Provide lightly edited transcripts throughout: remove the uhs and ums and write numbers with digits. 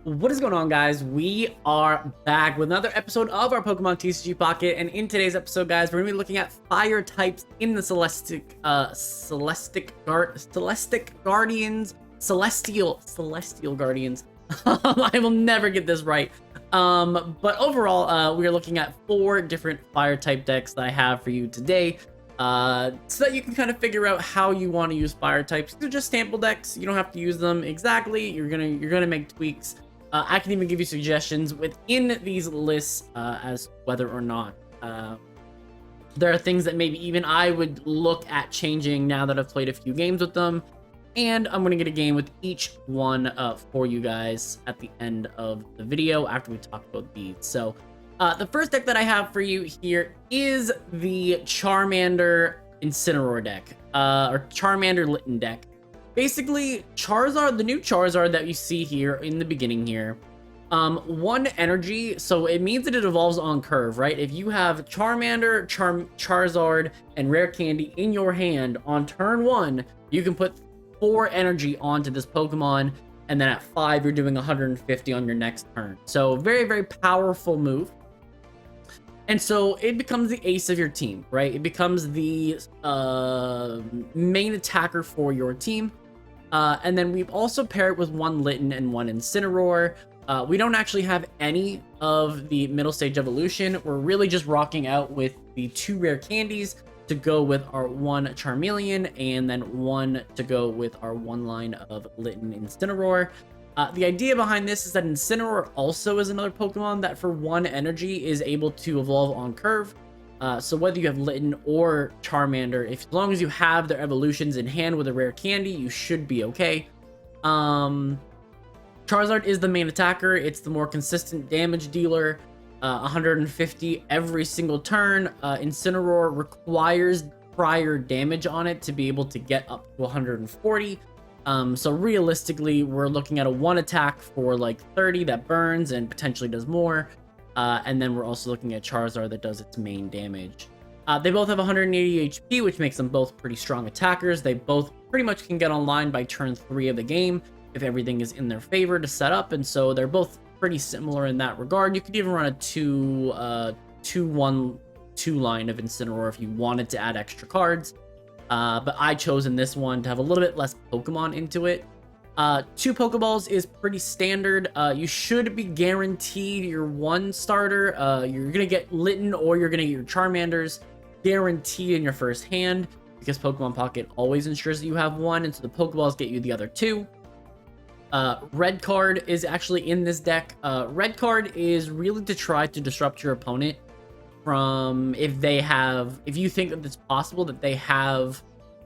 What is going on, guys? We are back with another episode of our Pokemon TCG Pocket, and in today's episode, guys, we're gonna be looking at fire types in the Celestial Guardians. I will never get this right. But overall, we are looking at 4 different fire type decks that I have for you today. So that you can kind of figure out how you want to use fire types. They're just sample decks. You don't have to use them exactly. You're gonna make tweaks. I can even give you suggestions within these lists as whether or not there are things that maybe even I would look at changing now that I've played a few games with them. And I'm going to get a game with each one for you guys at the end of the video after we talk about these. So the first deck that I have for you here is the Charmander Incinor deck, or Charmander Litten deck. Basically, Charizard, the new Charizard that you see here in the beginning here, 1 energy, so it means that it evolves on curve, right? If you have Charmander, Charizard, and Rare Candy in your hand on turn 1, you can put 4 energy onto this Pokemon, and then at 5, you're doing 150 on your next turn. So very, very powerful move. And so it becomes the ace of your team, right? It becomes the main attacker for your team. And then we've also paired it with 1 Litten and 1 Incineroar. We don't actually have any of the middle stage evolution. We're really just rocking out with the 2 rare candies to go with our 1 Charmeleon, and then 1 to go with our 1 line of Litten Incineroar. The idea behind this is that Incineroar also is another Pokemon that for 1 energy is able to evolve on curve. So whether you have Litten or Charmander, as long as you have their evolutions in hand with a rare candy, you should be okay. Charizard is the main attacker. It's the more consistent damage dealer. 150 every single turn. Incineroar requires prior damage on it to be able to get up to 140. So realistically, we're looking at a 1 attack for like 30 that burns and potentially does more. And then we're also looking at Charizard that does its main damage. They both have 180 HP, which makes them both pretty strong attackers. They both pretty much can get online by turn 3 of the game if everything is in their favor to set up. And so they're both pretty similar in that regard. You could even run a 2-1-2 line of Incineroar if you wanted to add extra cards. But I chose in this one to have a little bit less Pokemon into it. 2 Pokeballs is pretty standard. You should be guaranteed your 1 starter. You're gonna get Litten or you're gonna get your Charmanders guaranteed in your first hand, because Pokemon Pocket always ensures that you have 1, and so the Pokeballs get you the other 2. Red card is actually in this deck. Red card is really to try to disrupt your opponent from if you think that it's possible that they have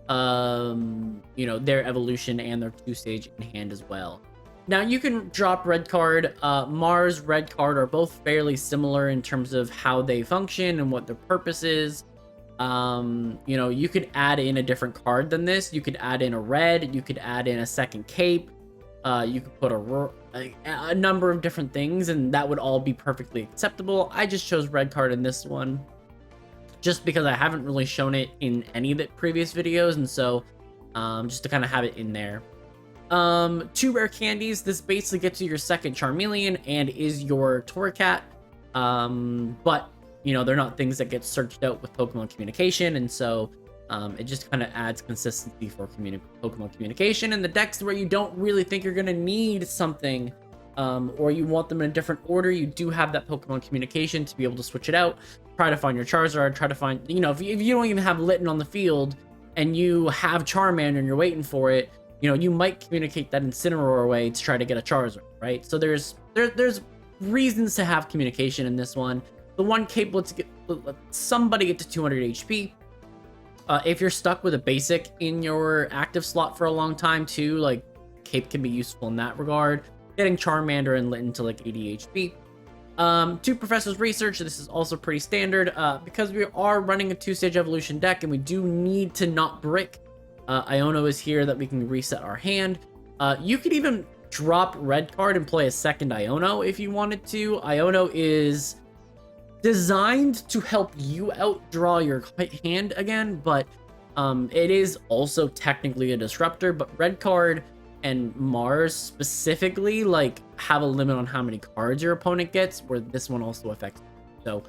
their evolution and their 2-stage in hand as well. Now you can drop red card. Mars, red card are both fairly similar in terms of how they function and what their purpose is. You could add in a different card than this. You could add in a red, you could add in a second cape, you could put a number of different things, and that would all be perfectly acceptable. I just chose red card in this one just because I haven't really shown it in any of the previous videos, and so just to kind of have it in there. 2 rare candies. This basically gets you your second Charmeleon and is your Torracat, but they're not things that get searched out with Pokemon communication, and so it just kind of adds consistency for Pokemon communication. And the decks where you don't really think you're going to need something, or you want them in a different order, you do have that Pokemon communication to be able to switch it out. Try to find your Charizard, try to find, if you don't even have Litten on the field and you have Charmander and you're waiting for it, you might communicate that Incineroar away to try to get a Charizard, right? So there's reasons to have communication in this one. The 1 cape lets somebody get to 200 HP. If you're stuck with a basic in your active slot for a long time too, like cape can be useful in that regard. Getting Charmander and Litten to like 80 HP. 2 Professor's Research. This is also pretty standard because we are running a 2-stage evolution deck and we do need to not brick. Iono is here that we can reset our hand. You could even drop red card and play a second Iono if you wanted to. Iono is designed to help you outdraw your hand again, but it is also technically a disruptor. But red card and Mars specifically like have a limit on how many cards your opponent gets, where this one also affects. So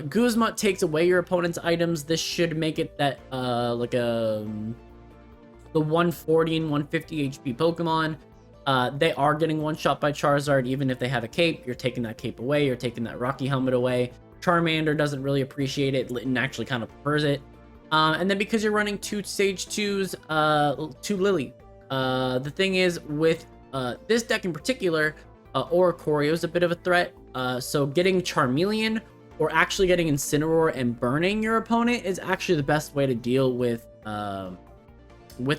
Guzma takes away your opponent's items. This should make it that like the 140 and 150 HP Pokemon, they are getting one shot by Charizard. Even if they have a cape, you're taking that cape away, you're taking that Rocky Helmet away. Charmander doesn't really appreciate it. Litten actually kind of prefers it. And then because you're running 2 Stage 2s, 2 Lily. The thing is, with this deck in particular, Oricorio is a bit of a threat. So getting Charmeleon or actually getting Incineroar and burning your opponent is actually the best way to deal with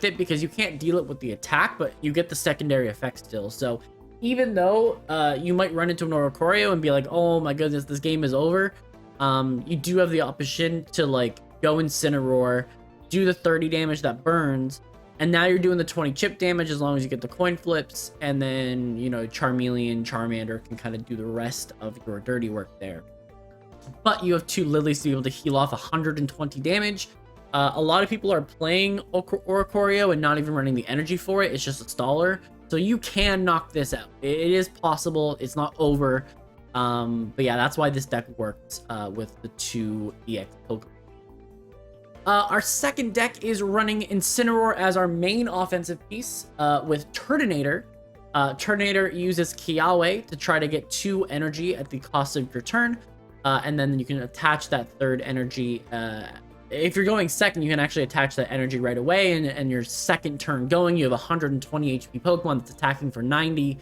it, because you can't deal it with the attack, but you get the secondary effect still. So even though you might run into an Oricorio and be like, oh my goodness, this game is over, you do have the option to like go Incineroar, do the 30 damage that burns, and now you're doing the 20 chip damage as long as you get the coin flips, and then, you know, Charmeleon, Charmander can kind of do the rest of your dirty work there. But you have 2 Lilies to be able to heal off 120 damage. A lot of people are playing Oricorio and not even running the energy for it. It's just a staller. So you can knock this out. It is possible. It's not over. But yeah, that's why this deck works with the 2 EX Pokemon. Our second deck is running Incineroar as our main offensive piece with Terminator. Terminator uses Kiawe to try to get 2 energy at the cost of your turn. And then you can attach that 3rd energy. If you're going second, you can actually attach that energy right away. And your second turn going, you have 120 HP Pokemon that's attacking for 90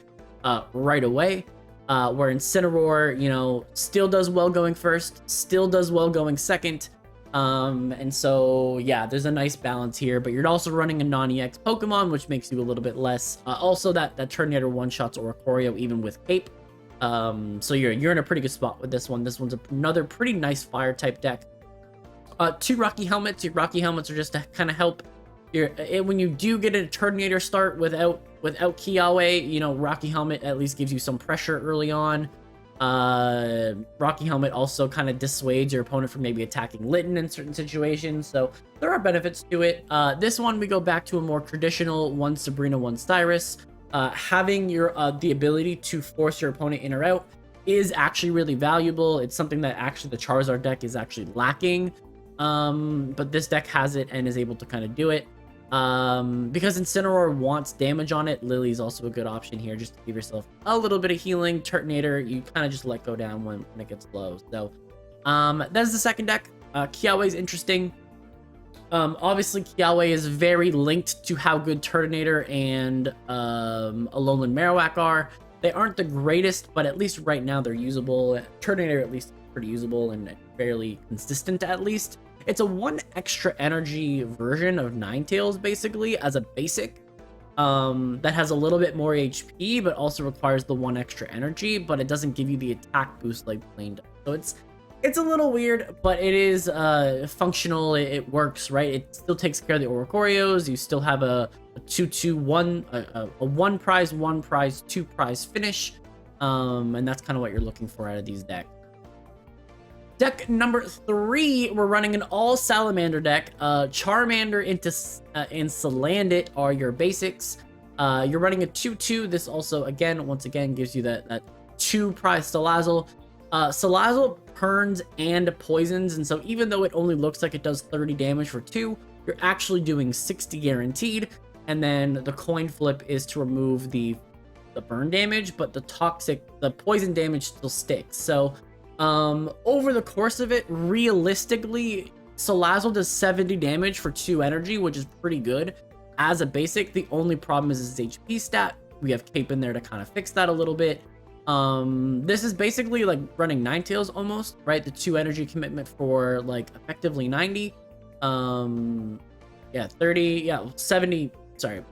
right away. Where Incineroar, you know, still does well going first, still does well going second. And so, yeah, there's a nice balance here, but you're also running a non-EX Pokemon, which makes you a little bit less. Also, that Terminator one-shots Oricorio even with Cape. So you're in a pretty good spot with this one. This one's another pretty nice fire-type deck. 2 Rocky Helmets. Your Rocky Helmets are just to kind of help when you do get a Terminator start without Kiawe, you know, Rocky Helmet at least gives you some pressure early on. Rocky Helmet also kind of dissuades your opponent from maybe attacking Litten in certain situations, so there are benefits to it. This one, we go back to a more traditional 1 Sabrina, 1 Cyrus. Having the ability to force your opponent in or out is actually really valuable. It's something that actually the Charizard deck is actually lacking, but this deck has it and is able to kind of do it. Because Incineroar wants damage on it, Lily is also a good option here just to give yourself a little bit of healing. Terminator, you kind of just let go down when it gets low. So that's the second deck. Kiawe is interesting. Obviously, Kiawe is very linked to how good Terminator and Alolan Marowak are. They aren't the greatest, but at least right now they're usable. Terminator at least is pretty usable and fairly consistent at least. It's a 1 extra energy version of Ninetales, basically, as a basic. That has a little bit more HP, but also requires the 1 extra energy, but it doesn't give you the attack boost like Plane does. So it's a little weird, but it is functional. It works, right? It still takes care of the Oricorios. You still have a 2-2-1, a 1 prize, 1 prize, 2 prize finish. And that's kind of what you're looking for out of these decks. Deck number 3, we're running an all Salamander deck. Charmander and Salandit are your basics. You're running a 2-2. This also, once again, gives you that 2 prize Salazzle. Salazzle burns and poisons, and so even though it only looks like it does 30 damage for 2, you're actually doing 60 guaranteed. And then the coin flip is to remove the burn damage, but the poison damage still sticks. So over the course of it, realistically, Salazzle does 70 damage for 2 energy, which is pretty good as a basic. The only problem is his HP stat. We have Cape in there to kind of fix that a little bit. This is basically like running Ninetales almost, right? The 2 energy commitment for like effectively 90. 30, 70, sorry.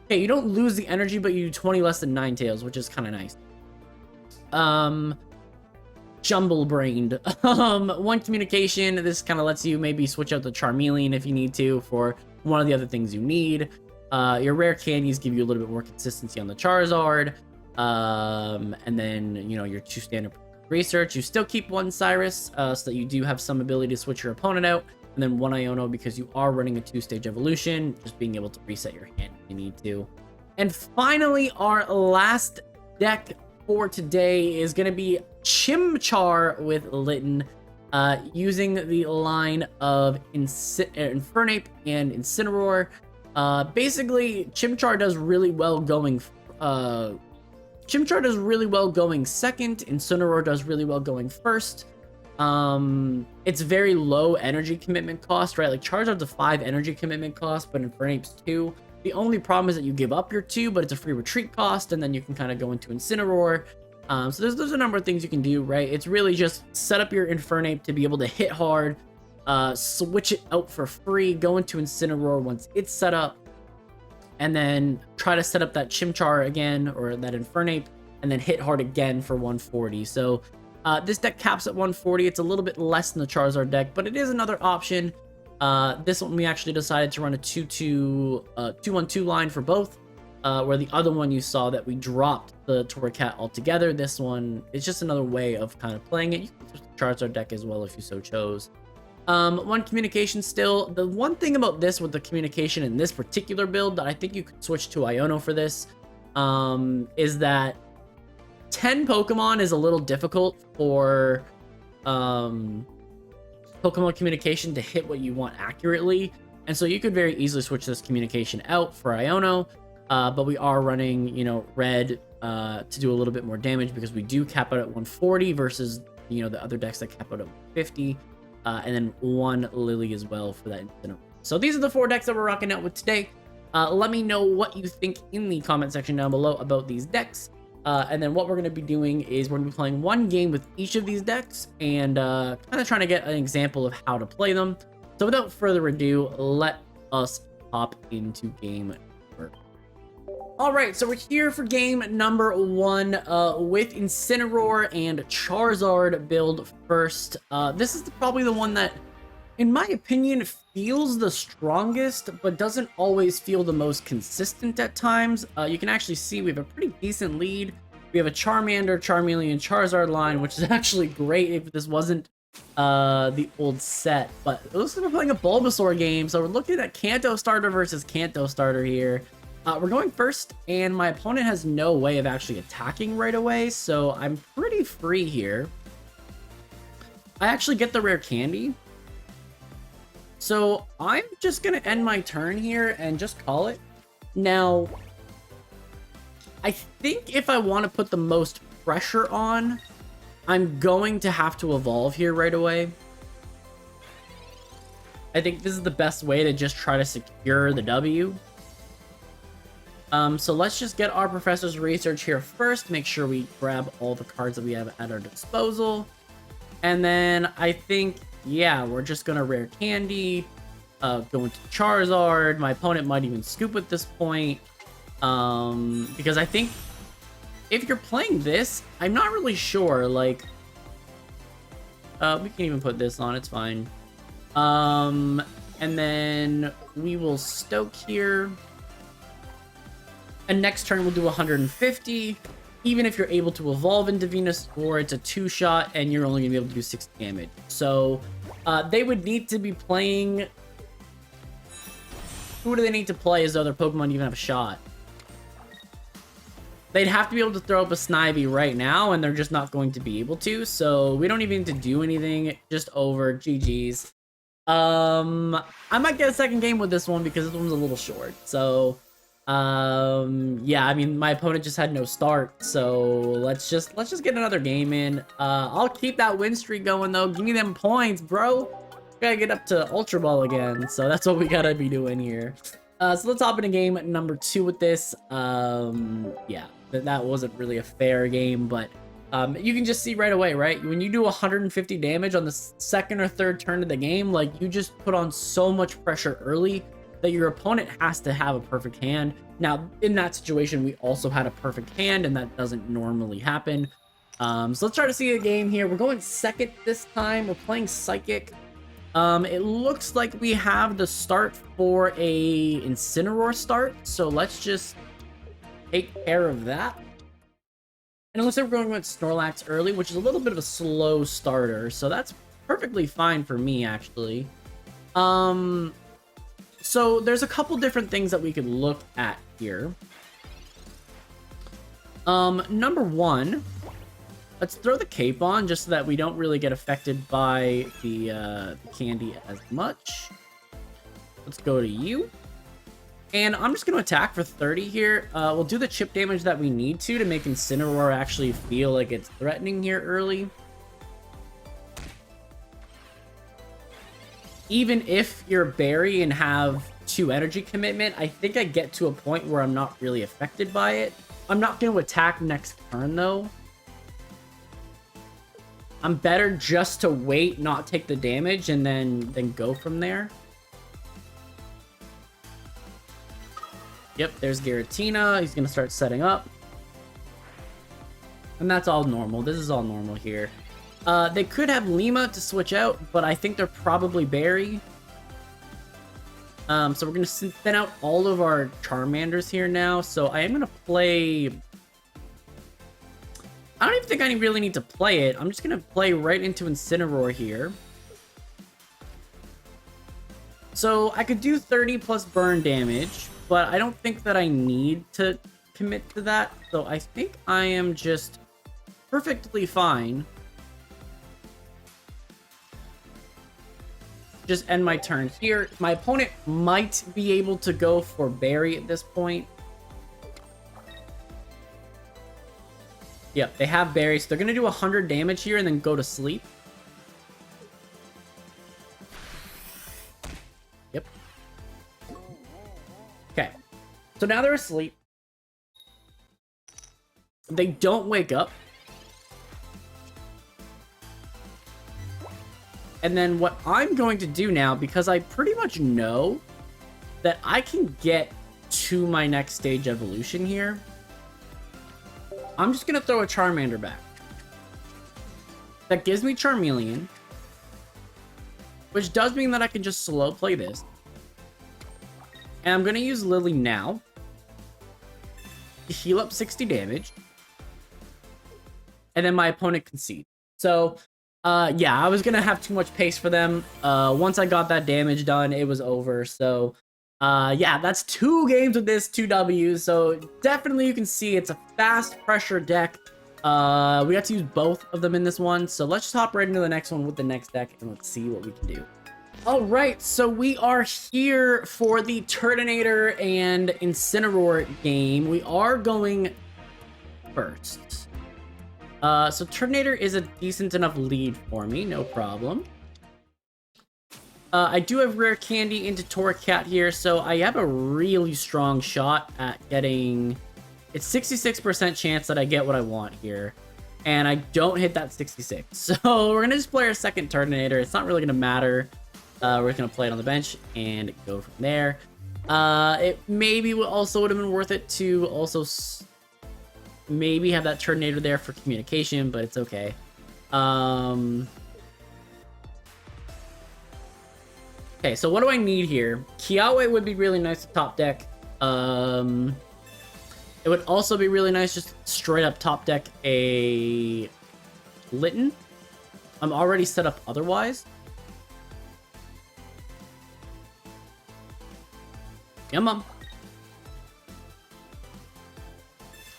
Okay, you don't lose the energy, but you do 20 less than Ninetales, which is kind of nice. Jumble-brained. 1 communication. This kind of lets you maybe switch out the Charmeleon if you need to for one of the other things you need. Your rare candies give you a little bit more consistency on the Charizard. And then, you know, your 2 standard research. You still keep 1 Cyrus, so that you do have some ability to switch your opponent out. and then 1 Iono because you are running a 2-stage evolution, just being able to reset your hand if you need to. And finally, our last deck for today is going to be Chimchar with Litten, using the line of Infernape and Incineroar. Basically, Chimchar does really well going second. Incineroar does really well going first. It's very low energy commitment cost, right? Like Charizard's a 5 energy commitment cost, but Infernape's 2. The only problem is that you give up your 2, but it's a free retreat cost, and then you can kind of go into Incineroar. So there's a number of things you can do, right? It's really just set up your Infernape to be able to hit hard, switch it out for free, go into Incineroar once it's set up, and then try to set up that Chimchar again, or that Infernape, and then hit hard again for 140. So this deck caps at 140. It's a little bit less than the Charizard deck, but it is another option. This one we actually decided to run a 2-1-2 line for both, where the other one you saw that we dropped the Torracat altogether. This one is just another way of kind of playing it. You can switch the Charizard deck as well if you so chose. One communication still. The one thing about this with the communication in this particular build that I think you could switch to Iono for this, is that 10 Pokemon is a little difficult for Pokemon communication to hit what you want accurately, and so you could very easily switch this communication out for Iono, but we are running, you know, red to do a little bit more damage because we do cap out at 140 versus, you know, the other decks that cap out at 150, and then 1 Lily as well for that Incinerator. So these are the 4 decks that we're rocking out with today. Let me know what you think in the comment section down below about these decks. And then what we're going to be doing is we're going to be playing 1 game with each of these decks and kind of trying to get an example of how to play them. So without further ado, let us hop into game number. All right, so we're here for game number 1 with Incineroar and Charizard build first. This is probably the one that, in my opinion, feels the strongest, but doesn't always feel the most consistent at times. You can actually see we have a pretty decent lead. We have a Charmander, Charmeleon, Charizard line, which is actually great if this wasn't the old set. But it looks like we're playing a Bulbasaur game, so we're looking at Kanto starter versus Kanto starter here. We're going first, and my opponent has no way of actually attacking right away, so I'm pretty free here. I actually get the rare candy. So I'm just going to end my turn here and just call it. Now, I think if I want to put the most pressure on, I'm going to have to evolve here right away. I think this is the best way to just try to secure the W. So let's just get our Professor's Research here first. Make sure we grab all the cards that we have at our disposal. And then I think, yeah, we're just going to rare candy, go into Charizard. My opponent might even scoop at this point. Because I think if you're playing this, I'm not really sure. Like, we can even put this on. It's fine. And then we will Stoke here. And next turn we'll do 150. Even if you're able to evolve into Venus, or it's a 2-shot and you're only gonna be able to do 6 damage. So they would need to be playing. Who do they need to play as though their Pokemon even have a shot? They'd have to be able to throw up a Snivy right now, and they're just not going to be able to. So we don't even need to do anything. Just over. GG's. I might get a second game with this one because this one's a little short. So yeah, I mean, my opponent just had no start, so let's just get another game in. I'll keep that win streak going though. Give me them points, bro. Gotta get up to Ultra Ball again, so that's what we gotta be doing here. So let's hop into game number 2 with this. Yeah, that wasn't really a fair game, but you can just see right away, right? When you do 150 damage on the second or third turn of the game, like, you just put on so much pressure early that your opponent has to have a perfect hand. Now, in that situation, we also had a perfect hand, and that doesn't normally happen. So let's try to see a game here. We're going second this time. We're playing Psychic. It looks like we have the start for a Incineroar start, so let's just take care of that. And it looks like we're going with Snorlax early, which is a little bit of a slow starter, so that's perfectly fine for me, actually. So there's a couple different things that we could look at here. Number one, let's throw the cape on just so that we don't really get affected by the candy as much. Let's go to you. And I'm just going to attack for 30 here. We'll do the chip damage that we need to make Incinor actually feel like it's threatening here early. Even if you're Berry and have 2 energy commitment, I think I get to a point where I'm not really affected by it. I'm not going to attack next turn, though. I'm better just to wait, not take the damage, and then go from there. Yep, there's Giratina. He's going to start setting up. And that's all normal. This is all normal here. They could have Lima to switch out, but I think they're probably Berry. So we're going to thin out all of our Charmanders here now. So I am going to play... I don't even think I really need to play it. I'm just going to play right into Incinor here. So I could do 30 plus burn damage, but I don't think that I need to commit to that. So I think I am just perfectly fine. Just end my turn here. My opponent might be able to go for Berry at this point. Yep, they have Berry, so they're going to do 100 damage here and then go to sleep. Yep. Okay. So now they're asleep. They don't wake up. And then what I'm going to do now, because I pretty much know that I can get to my next stage evolution here, I'm just going to throw a Charmander back. That gives me Charmeleon, which does mean that I can just slow play this. And I'm going to use Lily now to heal up 60 damage. And then my opponent concedes. So... yeah, I was gonna have too much pace for them. Once I got that damage done, it was over. So, yeah, that's 2 games with this, 2 Ws. So definitely you can see it's a fast pressure deck. We got to use both of them in this one. So let's just hop right into the next one with the next deck and let's see what we can do. All right, so we are here for the Terminator and Incinor game. We are going first. So Terminator is a decent enough lead for me, no problem. I do have Rare Candy into Torracat here, so I have a really strong shot at getting... It's 66% chance that I get what I want here, and I don't hit that 66. So we're going to just play our second Terminator. It's not really going to matter. We're just going to play it on the bench and go from there. It maybe also would have been worth it to also... maybe have that Terminator there for communication, but it's okay. Okay, so what do I need here? Kiawe would be really nice to top deck. It would also be really nice just straight up top deck a Litten. I'm already set up otherwise. Come on.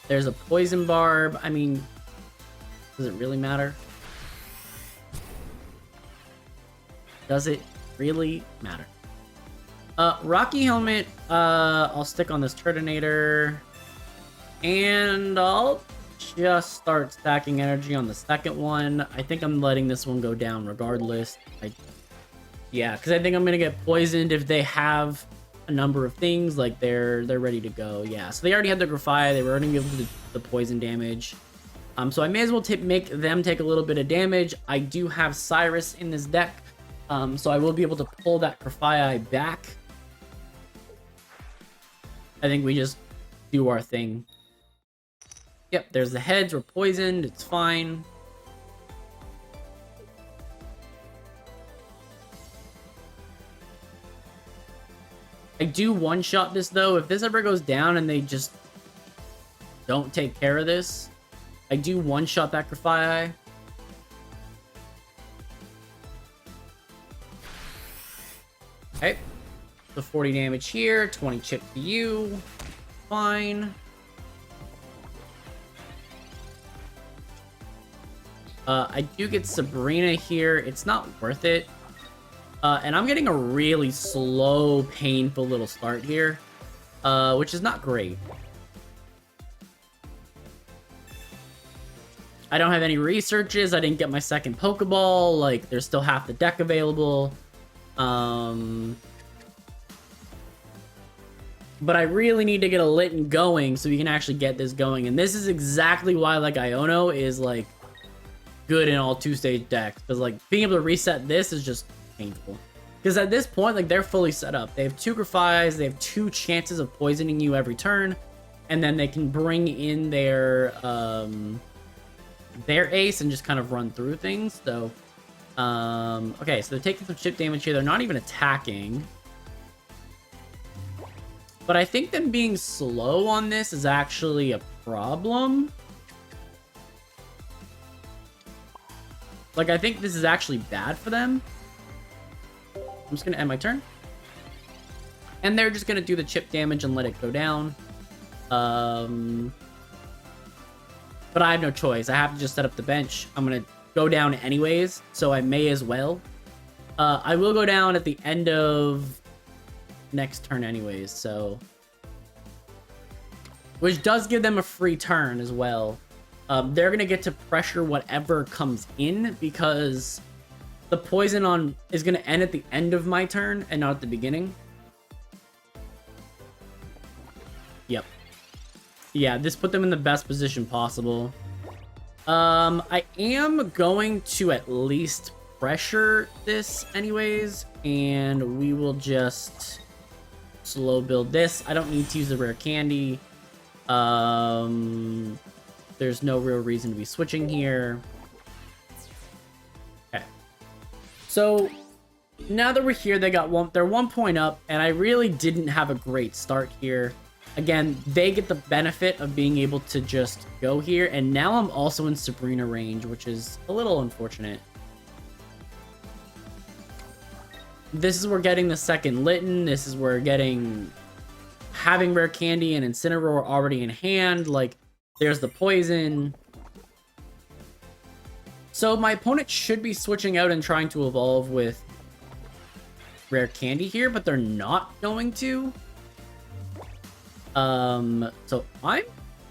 There's a Poison Barb. I mean, does it really matter? Does it really matter? Rocky Helmet. I'll stick on this Terminator. And I'll just start stacking energy on the second one. I think I'm letting this one go down regardless. Yeah, because I think I'm going to get poisoned if they have... a number of things, like they're ready to go. Yeah, so they already had the Grafia, they were already able to do the poison damage. So I may as well make them take a little bit of damage. I do have Cyrus in this deck, so I will be able to pull that Grafia back. I think we just do our thing. Yep, there's the heads, we're poisoned, it's fine. I do one-shot this, though. If this ever goes down and they just don't take care of this, I do one-shot that Grafia. Okay. So 40 damage here, 20 chip to you. Fine. I do get Sabrina here. It's not worth it. And I'm getting a really slow, painful little start here, which is not great. I don't have any researches. I didn't get my second Pokeball. Like, there's still half the deck available. But I really need to get a Litten going so we can actually get this going. And this is exactly why, like, Iono is, like, good in all two-stage decks. Because, like, being able to reset this is just painful. Because at this point, like, they're fully set up. They have 2 Grafaias. They have 2 chances of poisoning you every turn. And then they can bring in their ace and just kind of run through things. So, okay, so they're taking some chip damage here. They're not even attacking. But I think them being slow on this is actually a problem. Like, I think this is actually bad for them. I'm just going to end my turn. And they're just going to do the chip damage and let it go down. But I have no choice. I have to just set up the bench. I'm going to go down anyways, so I may as well. I will go down at the end of next turn anyways, so... Which does give them a free turn as well. They're going to get to pressure whatever comes in because the poison on is going to end at the end of my turn and not at the beginning. Yep. Yeah, this put them in the best position possible. I am going to at least pressure this anyways, and we will just slow build this. I don't need to use the rare candy. There's no real reason to be switching here. Okay. So now that we're here, they're 1 point up, and I really didn't have a great start here. Again, they get the benefit of being able to just go here, and now I'm also in Sabrina range, which is a little unfortunate. This is where getting the second Litten. This is where getting... having rare candy and Incineroar already in hand. Like, there's the poison. So my opponent should be switching out and trying to evolve with rare candy here, but they're not going to. So I'm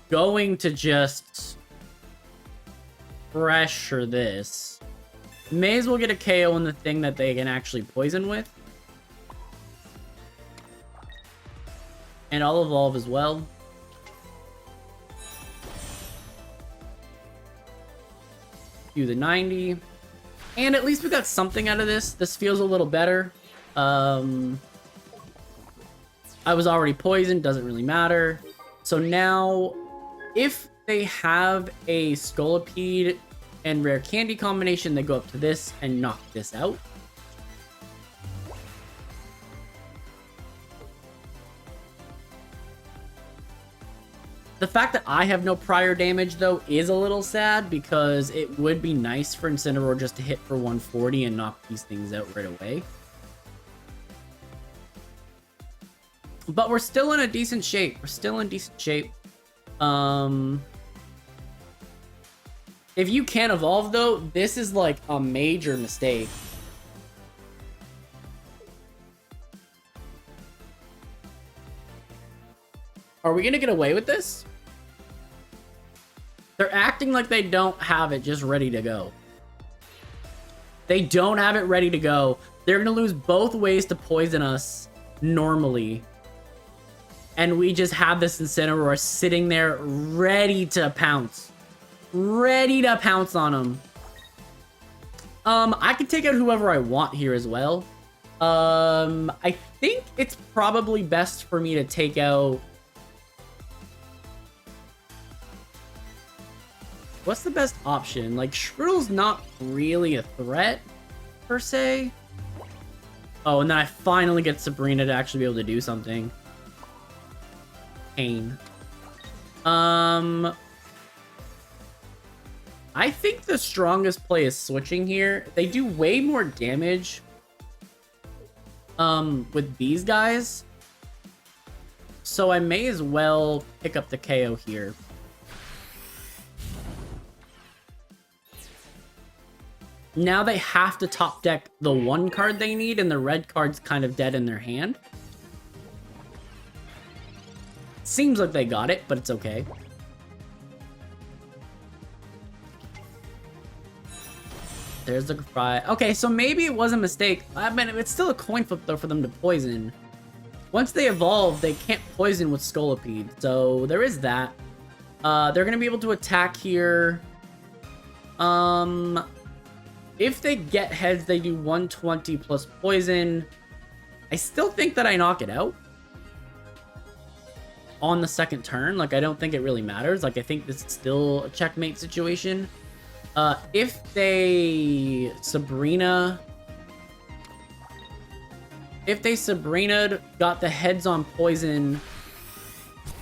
going to just pressure this. May as well get a KO on the thing that they can actually poison with. And I'll evolve as well. Do the 90. And at least we got something out of this. This feels a little better. I was already poisoned, doesn't really matter. So now, if they have a Scolipede and rare candy combination, they go up to this and knock this out. The fact that I have no prior damage, though, is a little sad because it would be nice for Incineroar just to hit for 140 and knock these things out right away. But we're still in a decent shape. We're still in decent shape. If you can't evolve, though, this is like a major mistake. Are we gonna get away with this? They're acting like they don't have it just ready to go. They don't have it ready to go. They're gonna lose both ways to poison us normally. And we just have this Incineroar sitting there ready to pounce. Ready to pounce on them. I can take out whoever I want here as well. I think it's probably best for me to take out... What's the best option? Like, Shriddle's not really a threat, per se. Oh, and then I finally get Sabrina to actually be able to do something. Pain. I think the strongest play is switching here. They do way more damage with these guys. So I may as well pick up the KO here. Now they have to top deck the one card they need, and the red card's kind of dead in their hand. Seems like they got it, but it's okay. There's the fry. Okay, so maybe it was a mistake. I mean, it's still a coin flip, though, for them to poison. Once they evolve, they can't poison with Scolipede, so there is that. They're going to be able to attack here. If they get heads, they do 120 plus poison. I still think that I knock it out on the second turn. Like, I don't think it really matters. Like, I think this is still a checkmate situation. If they Sabrina... If they Sabrina'd, got the heads on poison,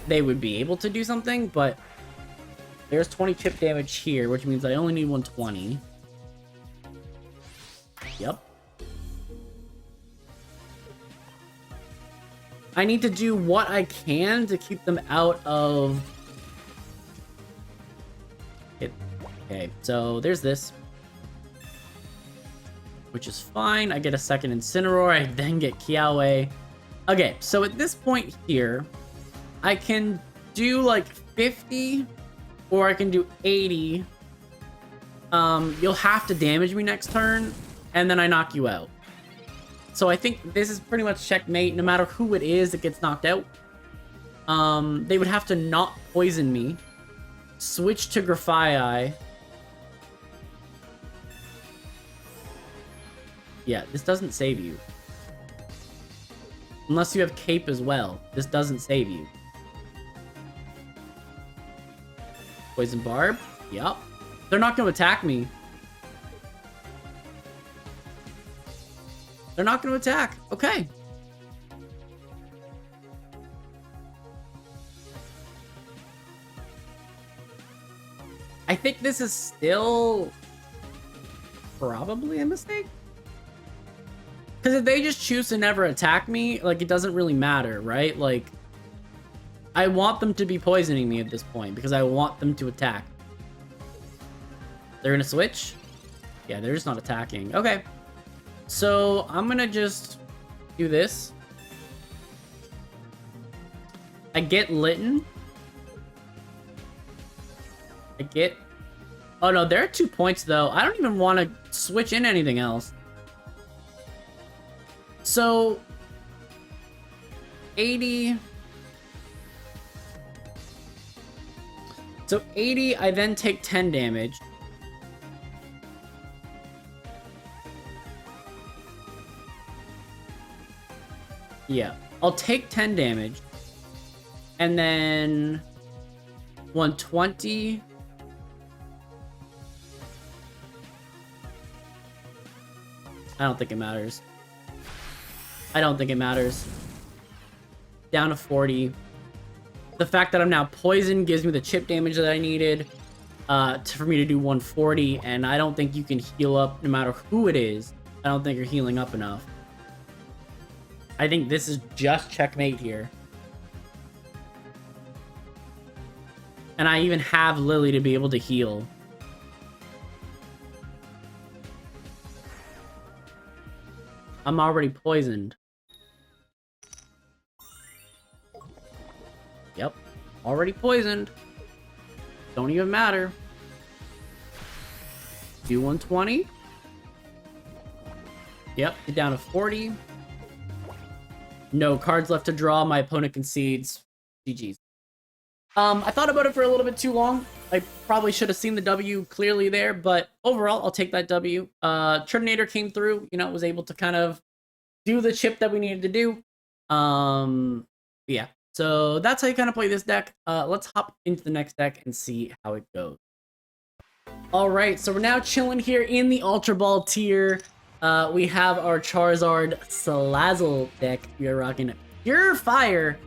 they would be able to do something, but there's 20 chip damage here, which means I only need 120. Yep. I need to do what I can to keep them out of it. Okay, so there's this, which is fine. I get a second Incineroar, I then get Kiawe. Okay, so at this point here, I can do like 50, or I can do 80. You'll have to damage me next turn, and then I knock you out. So I think this is pretty much checkmate. No matter who it is that gets knocked out, they would have to not poison me, switch to Grafaiai. Yeah, this doesn't save you. Unless you have Cape as well. This doesn't save you. Poison Barb? Yup. They're not going to attack me. They're not going to attack. Okay. I think this is still probably a mistake. Because if they just choose to never attack me, like, it doesn't really matter, right? Like, I want them to be poisoning me at this point because I want them to attack. They're going to switch? Yeah, they're just not attacking. Okay. So, I'm going to just do this. I get Litten. I get... Oh, no, they're at 2 points, though. I don't even want to switch in anything else. So, 80... So, 80, I then take 10 damage. Yeah, I'll take 10 damage. And then 120. I don't think it matters. I don't think it matters. Down to 40. The fact that I'm now poisoned gives me the chip damage that I needed for me to do 140. And I don't think you can heal up no matter who it is. I don't think you're healing up enough. I think this is just checkmate here. And I even have Lily to be able to heal. I'm already poisoned. Yep. Already poisoned. Don't even matter. Do 120. Yep, get down to 40. No cards left to draw. My opponent concedes. GG's. I thought about it for a little bit too long. I probably should have seen the W clearly there, but overall, I'll take that W. Terminator came through, you know, was able to kind of do the chip that we needed to do. Yeah, so that's how you kind of play this deck. Let's hop into the next deck and see how it goes. All right, so we're now chilling here in the Ultra Ball tier. We have our Charizard Salazzle deck. We are rocking Pure Fire.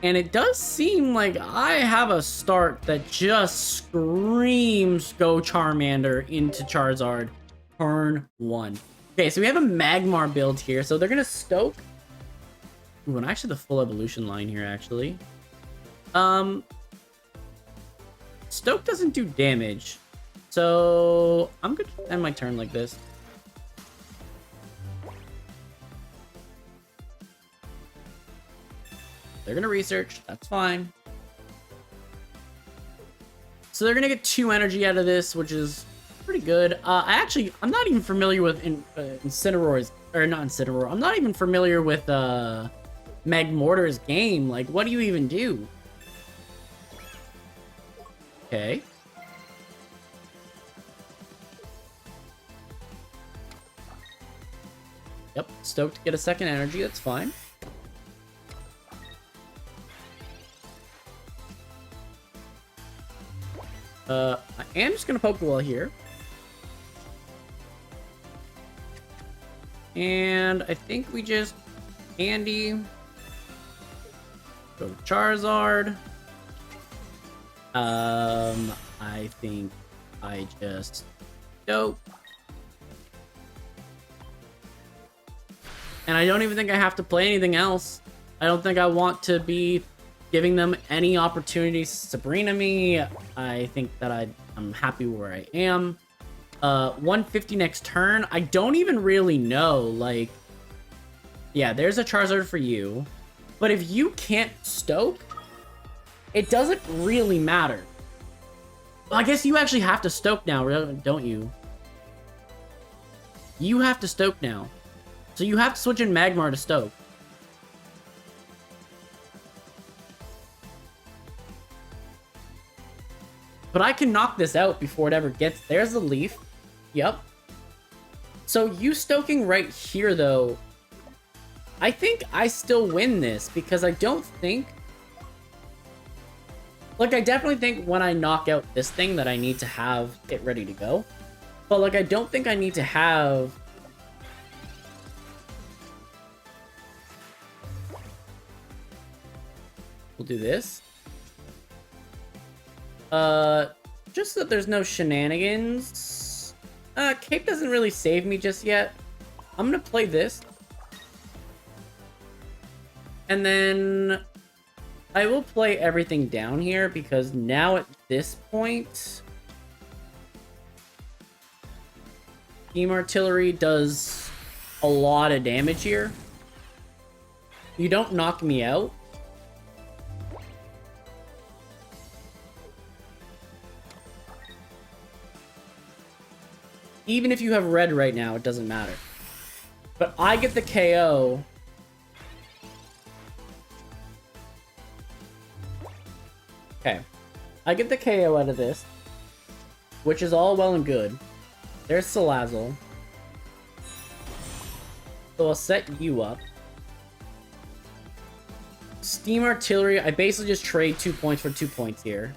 And it does seem like I have a start that just screams go Charmander into Charizard turn 1. Okay, so we have a Magmar build here. So they're going to Stoke. Ooh, and actually the full evolution line here, actually. Stoke doesn't do damage. So I'm going to end my turn like this. They're going to research. That's fine. So they're going to get 2 energy out of this, which is pretty good. I'm not even familiar with Incinor's, or not Incineroar. I'm not even familiar with Magmortar's game. Like, what do you even do? Okay. Yep, stoked to get a second energy. That's fine. I am just gonna Pokeball here. And I think we just Andy. Go to Charizard. I think I just Dope. And I don't even think I have to play anything else. I don't think I want to be giving them any opportunities to Sabrina me. I think that I'm happy where I am. 150 next turn. I don't even really know. Like, yeah, there's a Charizard for you. But if you can't Stoke, it doesn't really matter. Well, I guess you actually have to Stoke now, don't you? You have to Stoke now. So you have to switch in Magmar to Stoke. But I can knock this out before it ever gets... There's the Leaf. Yep. So you Stoking right here, though, I think I still win this, because I don't think... Like, I definitely think when I knock out this thing that I need to have it ready to go. But, like, I don't think I need to have... We'll do this. Just so that there's no shenanigans. Cape doesn't really save me just yet. I'm gonna play this. And then I will play everything down here, because now at this point, Beam Artillery does a lot of damage here. You don't knock me out. Even if you have red right now, it doesn't matter. But I get the KO. Okay. I get the KO out of this, which is all well and good. There's Salazzle. So I'll set you up. Steam Artillery, I basically just trade 2 points for 2 points here.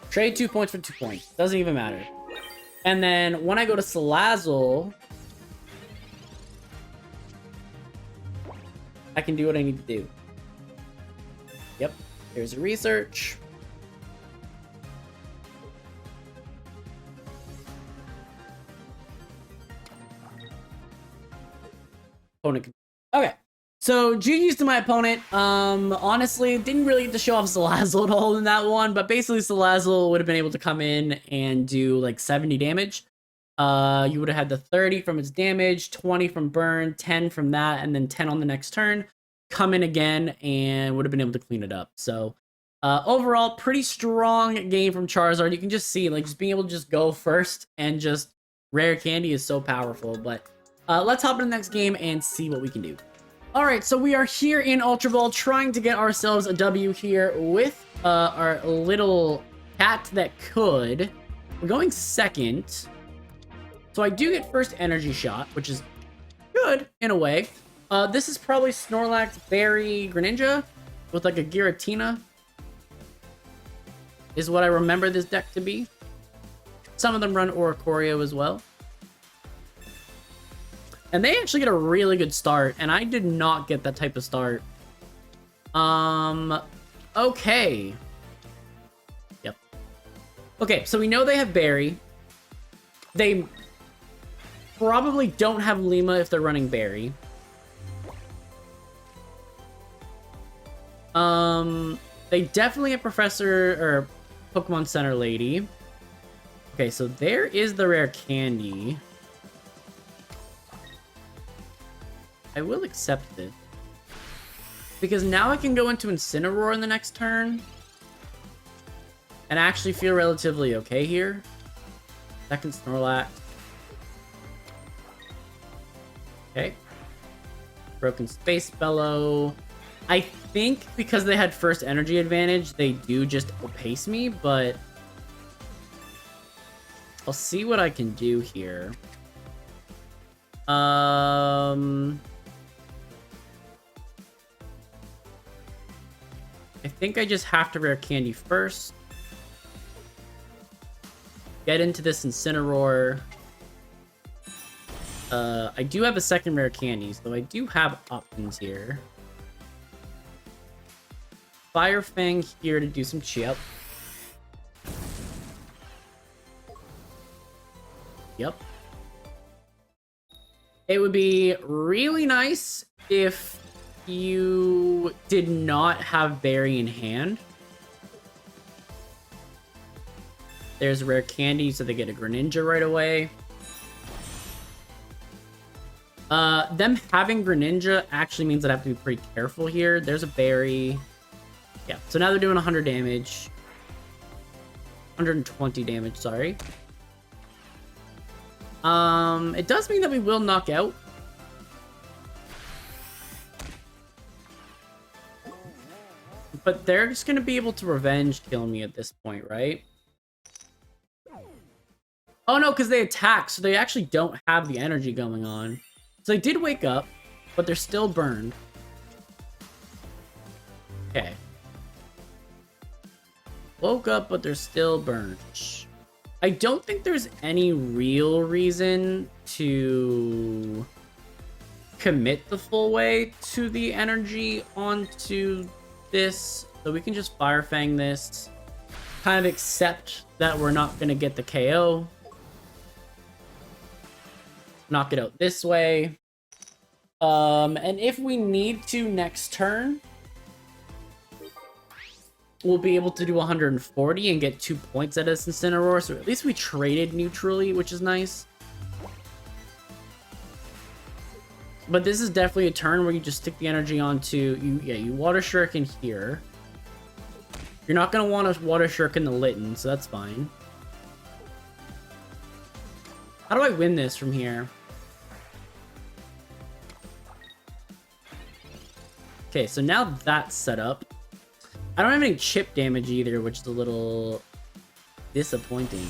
Trade 2 points for 2 points. Doesn't even matter. And then when I go to Salazzle, I can do what I need to do. Yep. There's a research. Opponent. Okay. So, GG's to my opponent. Honestly, didn't really get to show off Salazzle at all in that one, but basically Salazzle would have been able to come in and do like 70 damage. You would have had the 30 from its damage, 20 from burn, 10 from that, and then 10 on the next turn. Come in again and would have been able to clean it up. So, overall, pretty strong game from Charizard. You can just see, like, just being able to just go first and just rare candy is so powerful. But let's hop into the next game and see what we can do. Alright, so we are here in Ultra Ball trying to get ourselves a W here with our little cat that could. We're going second. So I do get first energy shot, which is good in a way. This is probably Snorlax, Berry, Greninja with like a Giratina. Is what I remember this deck to be. Some of them run Oricorio as well. And they actually get a really good start, and I did not get that type of start. Okay. Yep. Okay, so we know they have Berry. They probably don't have Lima if they're running Berry. They definitely have Professor or Pokemon Center Lady. Okay, so there is the rare candy. I will accept this. Because now I can go into Incineroar in the next turn. And actually feel relatively okay here. Second Snorlax. Okay. Broken Space Bellow. I think because they had first energy advantage, they do just outpace me, but I'll see what I can do here. I think I just have to rare candy first. Get into this Incineroar. I do have a second rare candy, so I do have options here. Fire Fang here to do some chip. Yep. It would be really nice if you did not have Berry in hand. There's a rare candy, so they get a Greninja right away. Them having Greninja actually means that I have to be pretty careful here. There's a Berry. Yeah, so now they're doing 100 damage. 120 damage, sorry. It does mean that we will knock out. But they're just gonna be able to revenge kill me at this point, right? Oh no, because they attack, so they actually don't have the energy going on. So they did wake up, but they're still burned. Okay. Woke up, but they're still burned. I don't think there's any real reason to commit the full way to the energy onto this. So we can just Fire Fang this. Kind of accept that we're not going to get the KO. Knock it out this way. And if we need to next turn, we'll be able to do 140 and get 2 points out of this Incineroar, so at least we traded neutrally, which is nice. But this is definitely a turn where you just stick the energy onto... you Water Shuriken here. You're not going to want to Water Shuriken the Litten, so that's fine. How do I win this from here? Okay, so now that's set up. I don't have any chip damage either, which is a little disappointing.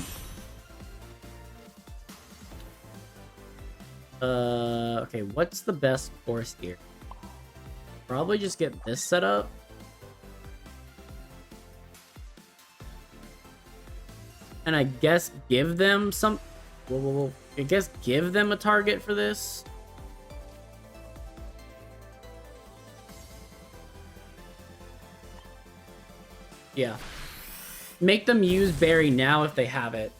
Okay, what's the best course here? Probably just get this set up. And I guess give them some... I guess give them a target for this. Yeah. Make them use Berry now if they have it.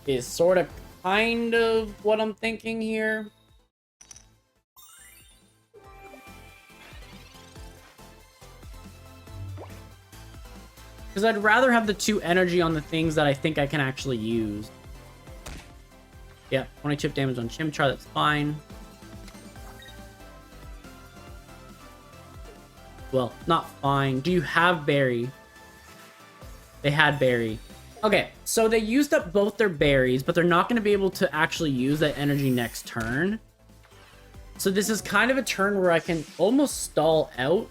Is sort of kind of what I'm thinking here. Because I'd rather have the 2 energy on the things that I think I can actually use. Yeah, 20 chip damage on Chimchar, that's fine. Well, not fine. Do you have Berry? They had Berry. Okay, so they used up both their berries, but they're not going to be able to actually use that energy next turn. So this is kind of a turn where I can almost stall out.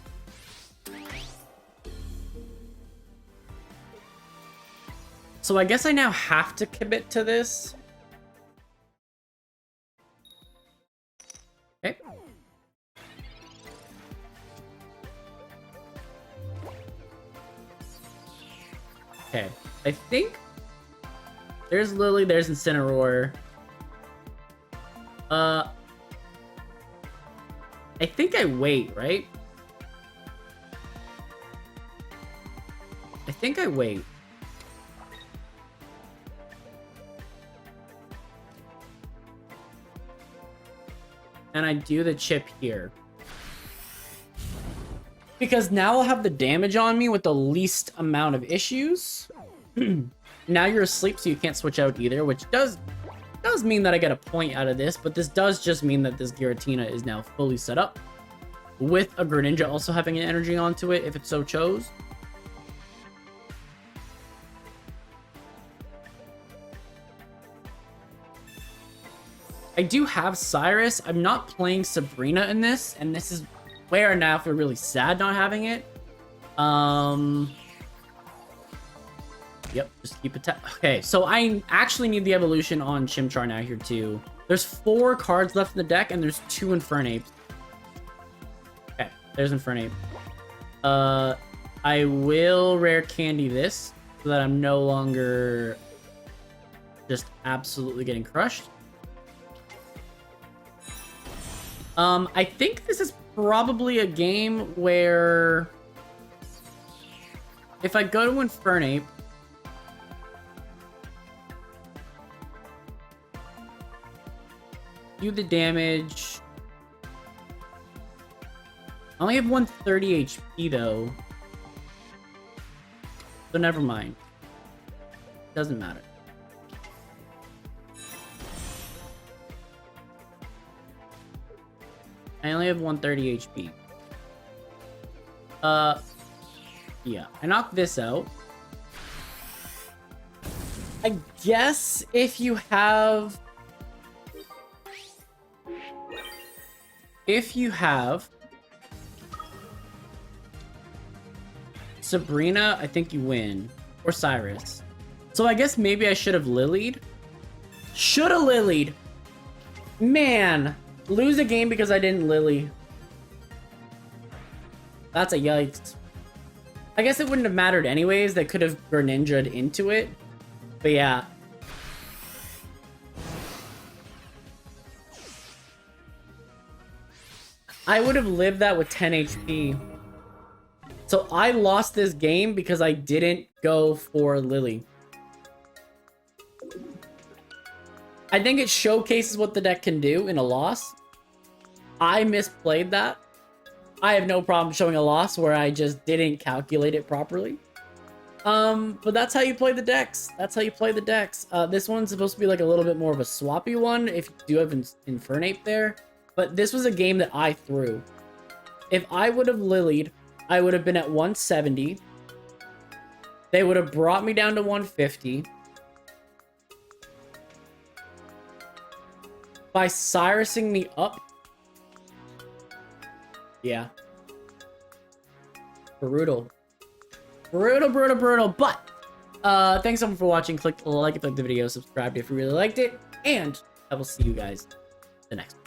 So I guess I now have to commit to this. Okay. Okay, I think there's Lily, there's Incineroar. I think I wait, right? I think I wait. and I do the chip here. Because now I'll have the damage on me with the least amount of issues. Now you're asleep, so you can't switch out either, which does mean that I get a point out of this, but this does just mean that this Giratina is now fully set up, with a Greninja also having an energy onto it if it so chose. I do have Cyrus. I'm not playing Sabrina in this, and this is where now I feel really sad not having it. Yep, just keep it. Okay, so I actually need the evolution on Chimchar now here too. There's 4 cards left in the deck, and there's 2 Infernapes. Okay, there's Infernape. I will rare candy this so that I'm no longer just absolutely getting crushed. I think this is probably a game where if I go to Infernape, do the damage. I only have 130 HP though, so never mind. Doesn't matter. I only have 130 HP. Yeah, I knocked this out. I guess if you have Sabrina, I think you win. Or Cyrus. So I guess maybe I should have Lilied. Should have Lilied. Man. Lose a game because I didn't Lily. That's a yikes. I guess it wouldn't have mattered anyways. They could have Greninja'd into it. But yeah. I would have lived that with 10 HP. So I lost this game because I didn't go for Lily. I think it showcases what the deck can do in a loss. I misplayed that. I have no problem showing a loss where I just didn't calculate it properly. But that's how you play the decks. That's how you play the decks. This one's supposed to be like a little bit more of a swappy one if you do have Infernape there. But this was a game that I threw. If I would have Lilied, I would have been at 170. They would have brought me down to 150. By Cyrusing me up. Yeah. Brutal. Brutal, brutal, brutal. But, thanks so much for watching. Click the like if you liked the video. Subscribe if you really liked it. And I will see you guys the next one.